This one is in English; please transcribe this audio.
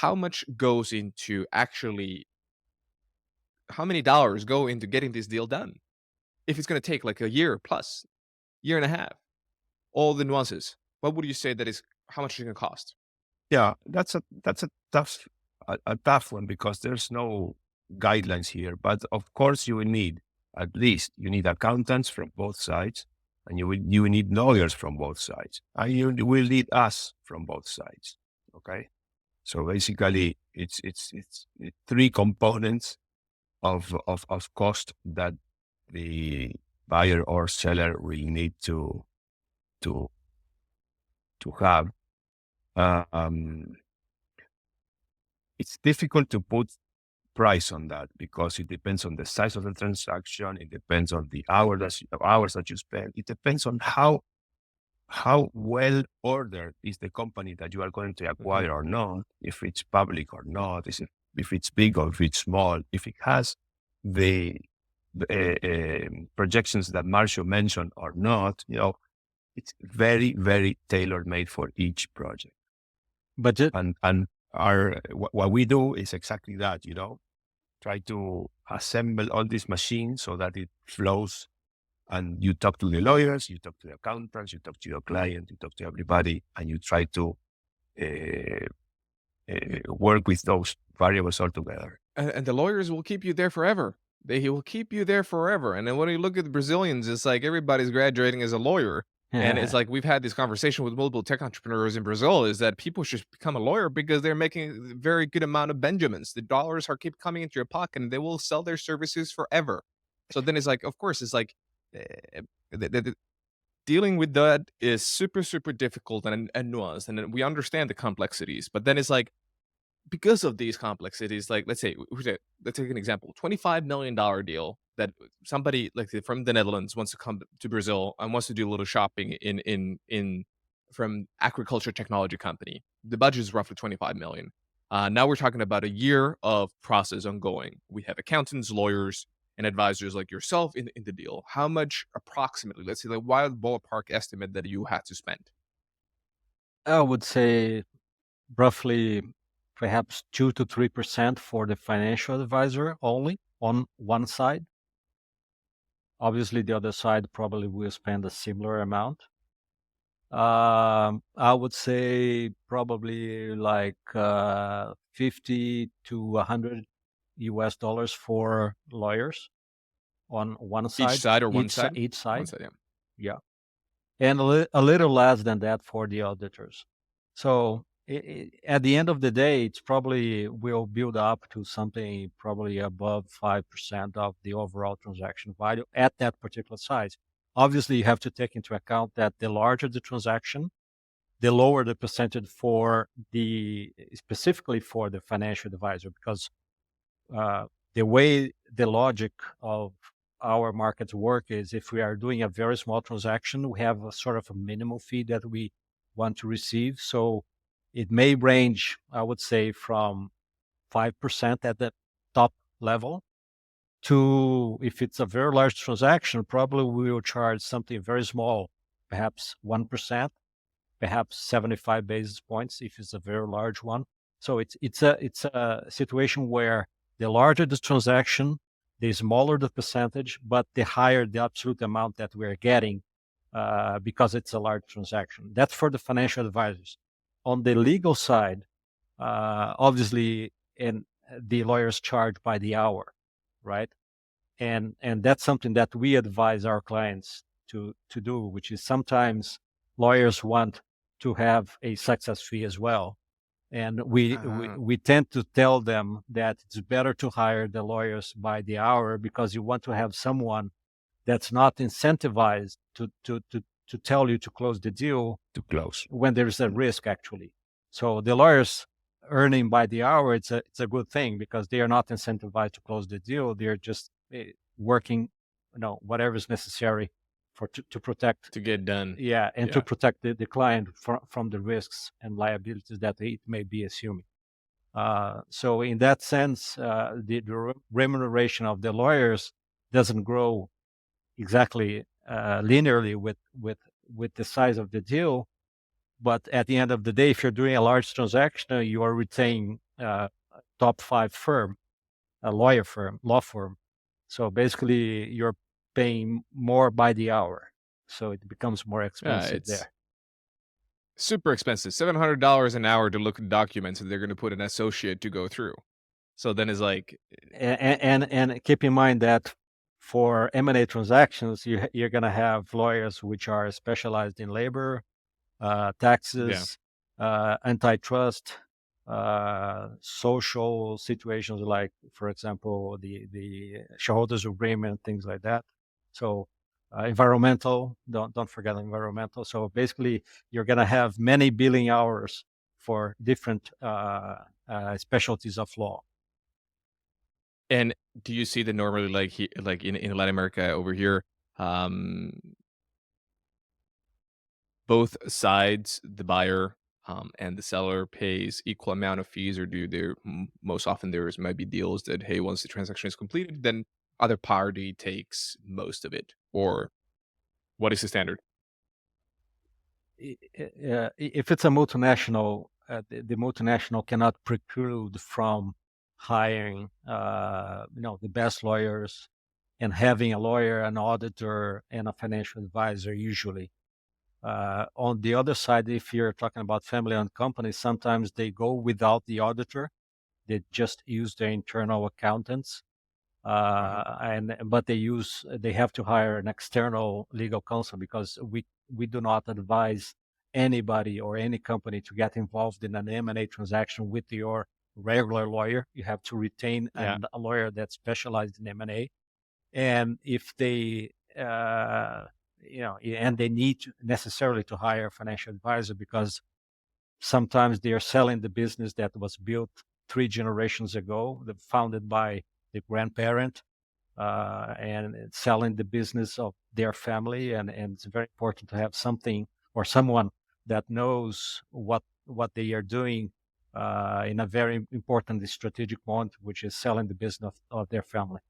how much goes into actually how many dollars go into getting this deal done? If it's going to take like a year plus, year and a half, all the nuances, what would you say that is how much it's going to cost? Yeah, that's a tough one because there's no guidelines here. But of course, you will need at least you need accountants from both sides, and you will need lawyers from both sides, and you will need us from both sides. Okay, so basically, it's three components of cost that the buyer or seller will need to to have. Um, it's difficult to put price on that because it depends on the size of the transaction. It depends on the hours that you spend. It depends on how well ordered is the company that you are going to Mhm. acquire or not, if it's public or not, if it's big or if it's small, if it has the projections that Marcio mentioned or not. It's very, very tailor made for each project. Budget. And what we do is exactly that. Try to assemble all these machines so that it flows. And you talk to the lawyers, you talk to the accountants, you talk to your client, you talk to everybody, and you try to uh, work with those variables all together. And the lawyers will keep you there forever. They will keep you there forever. And then when you look at the Brazilians, it's like everybody's graduating as a lawyer. And it's like we've had this conversation with multiple tech entrepreneurs in Brazil is that people should become a lawyer because they're making a very good amount of Benjamins. The dollars are keep coming into your pocket and they will sell their services forever. So then it's like, of course, it's like uh, dealing with that is super, super difficult and nuanced. And then we understand the complexities. But then it's like, because of these complexities, like let's take an example, $25 million deal that somebody like from the Netherlands wants to come to Brazil and wants to do a little shopping in from agriculture technology company. The budget is roughly 25 million. Now we're talking about a year of process ongoing. We have accountants, lawyers, and advisors like yourself in the deal. How much approximately, let's say, like wild ballpark estimate that you had to spend? I would say roughly perhaps 2 to 3% for the financial advisor only on one side. Obviously, the other side probably will spend a similar amount. I would say probably like 50 to 100 US dollars for lawyers on one Each side, side or one each side? each One side. side, yeah. Yeah, and a little less than that for the auditors. So at the end of the day, it's probably will build up to something probably above 5% of the overall transaction value at that particular size. Obviously, you have to take into account that the larger the transaction, the lower the percentage for the specifically for the financial advisor, because the way the logic of our markets work is if we are doing a very small transaction, we have a sort of a minimum fee that we want to receive. So it may range, I would say, from 5% at the top level to, if it's a very large transaction, probably we will charge something very small, perhaps 1%, perhaps 75 basis points if it's a very large one. So it's a situation where the larger the transaction, the smaller the percentage, but the higher the absolute amount that we're getting because it's a large transaction. That's for the financial advisors. On the legal side, obviously, and the lawyers charge by the hour, right? And that's something that we advise our clients to do, which is sometimes lawyers want to have a success fee as well. And Uh, we tend to tell them that it's better to hire the lawyers by the hour because you want to have someone that's not incentivized to tell you to close the deal To close. when there's a risk actually. So the lawyers earning by the hour, it's a good thing because they are not incentivized to close the deal. They're just working, whatever is necessary to protect, to get done. yeah, and to Yeah. protect the client from the risks and liabilities that it may be assuming. So in that sense, the remuneration of the lawyers doesn't grow exactly linearly with the size of the deal, But at the end of the day, if you're doing a large transaction, you are retaining top 5 firm, a law firm. So basically, you're paying more by the hour. So it becomes more Yeah, expensive it's there. super expensive. $700 an hour to look at documents, and they're going to put an associate to go through. So then it's like, And keep in mind that for M&A transactions, you're going to have lawyers which are specialized in labor, yeah, taxes, antitrust, social situations like, for example, the shareholders agreement, things like that. So environmental, don't forget environmental. So basically, you're going to have many billing hours for different specialties of law. and do you see that normally, like in Latin America over here, um, both sides, the buyer and the seller, pays equal amount of fees, or do there most often there might be deals that, hey, once the transaction is completed, then other party takes most of it, or what is the standard? If it's a multinational, the multinational cannot preclude from hiring, the best lawyers and having a lawyer, an auditor, and a financial advisor usually. On the other side, if you're talking about family-owned companies, sometimes they go without the auditor. They just use their internal accountants, Mhm. but they have to hire an external legal counsel because we do not advise anybody or any company to get involved in an M&A transaction with your regular lawyer. You have to retain Yeah. a lawyer that's specialized in M&A. And if they and they need necessarily to hire a financial advisor because sometimes they are selling the business that was built 3 generations ago, founded by the grandparent, and selling the business of their family. And it's very important to have something or someone that knows what they are doing in a very important strategic moment, which is selling the business of their family.